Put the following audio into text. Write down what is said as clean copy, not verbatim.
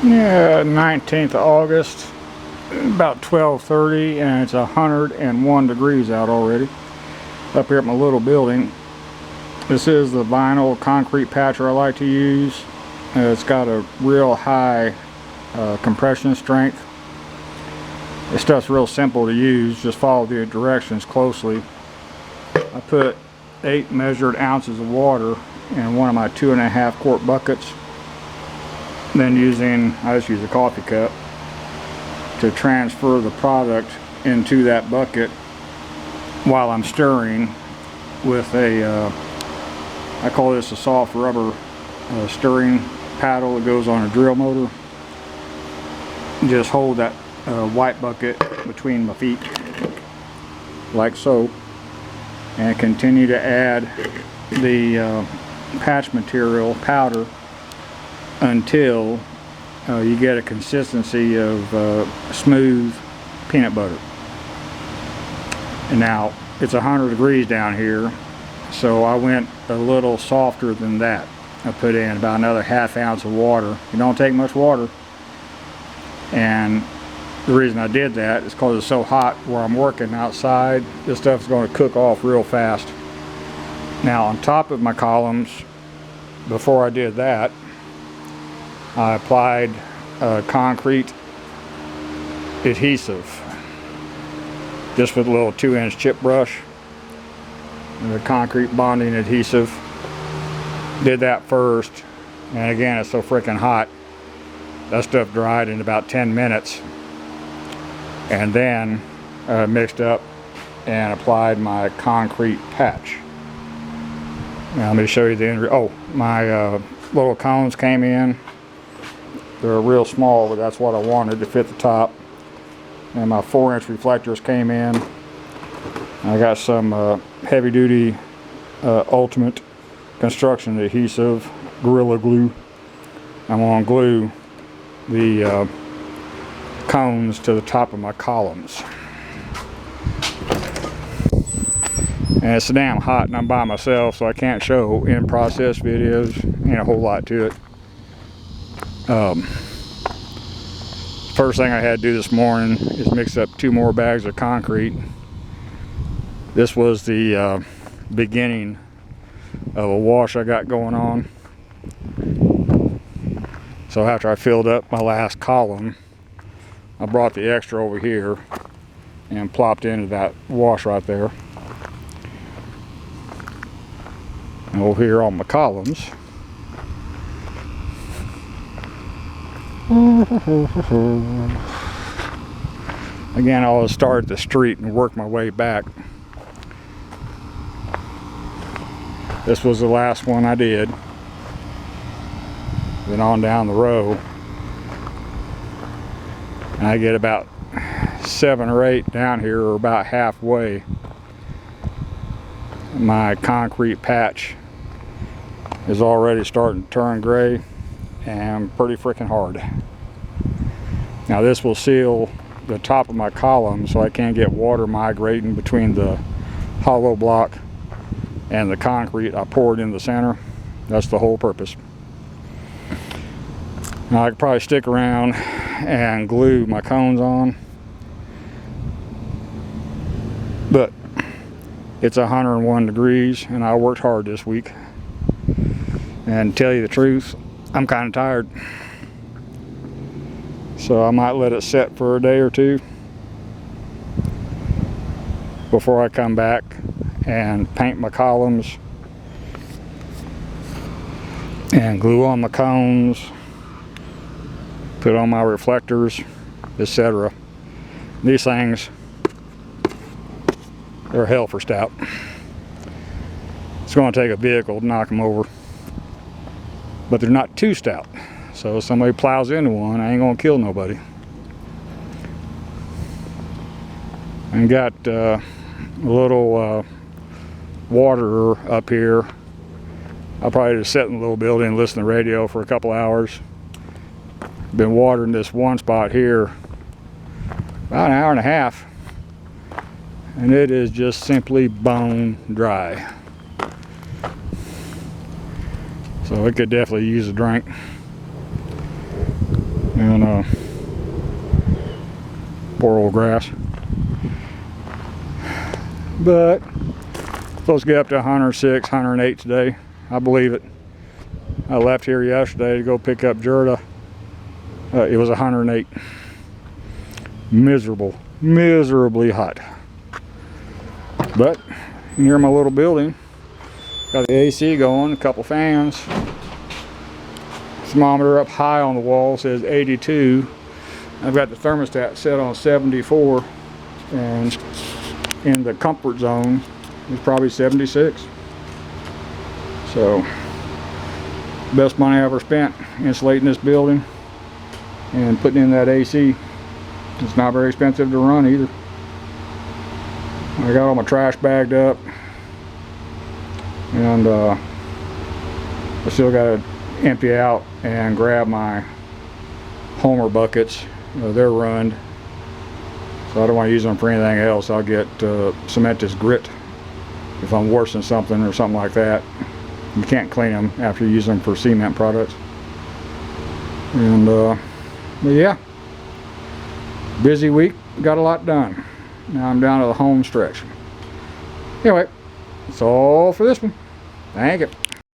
Yeah, 19th of August, about 12:30, and it's 101 degrees out already. Up here at my little building. This is the vinyl concrete patcher I like to use. It's got a real high compression strength. This stuff's real simple to use, just follow the directions closely. I put 8 measured ounces of water in one of my 2.5 quart buckets. Then I just use a coffee cup to transfer the product into that bucket while I'm stirring with I call this a soft rubber stirring paddle that goes on a drill motor. Just hold that white bucket between my feet like so, and continue to add the patch material powder until you get a consistency of smooth peanut butter. And now it's 100 degrees down here, so I went a little softer than that. I put in about another 1/2 ounce of water. You don't take much water, and the reason I did that is because it's so hot where I'm working outside. This stuff's going to cook off real fast. Now on top of my columns, before I did that, I applied concrete adhesive, just with a little 2-inch chip brush, the concrete bonding adhesive. Did that first, and again, it's so freaking hot, that stuff dried in about 10 minutes. And then mixed up and applied my concrete patch. Now let me show you the end. Oh, my little cones came in. They're real small, but that's what I wanted to fit the top. And my 4-inch reflectors came in. I got some heavy duty ultimate construction adhesive, Gorilla Glue. I'm going to glue the cones to the top of my columns. And it's damn hot, and I'm by myself, so I can't show in process videos. Ain't a whole lot to it. First thing I had to do this morning is mix up 2 more bags of concrete. This was the beginning of a wash I got going on. So after I filled up my last column, I brought the extra over here and plopped into that wash right there. And over here on my columns, again, I'll start at the street and work my way back. This was the last one I did. Then on down the row, and I get about 7 or 8 down here, or about halfway. My concrete patch is already starting to turn gray and pretty freaking hard. Now this will seal the top of my column so I can't get water migrating between the hollow block and the concrete I poured in the center. That's the whole purpose. Now I could probably stick around and glue my cones on, but it's 101 degrees and I worked hard this week. And to tell you the truth, I'm kind of tired. So I might let it set for a day or 2 before I come back and paint my columns and glue on my cones, put on my reflectors, etc. These things, they're hell for stout. It's going to take a vehicle to knock them over, but they're not too stout. So if somebody plows into one, I ain't going to kill nobody. And got a little waterer up here. I'll probably just sit in the little building and listen to the radio for a couple hours. Been watering this one spot here about an hour and a half, and it is just simply bone dry. So it could definitely use a drink. and poor old grass. But supposed to get up to 106, 108 today. I believe it. I left here yesterday to go pick up Gerda. It was 108. Miserable, miserably hot. But near my little building, got the AC going, a couple fans. Thermometer up high on the wall says 82. I've got the thermostat set on 74, and in the comfort zone is probably 76. So, best money I ever spent insulating this building and putting in that AC. It's not very expensive to run either. I got all my trash bagged up, and I still got to empty out and grab my Homer buckets. They're ruined, so I don't want to use them for anything else. I'll get cementous grit if I'm washing something or something like that. You can't clean them after you use them for cement products. And but yeah, busy week, got a lot done. Now I'm down to the home stretch. Anyway, that's all for this one. Thank you.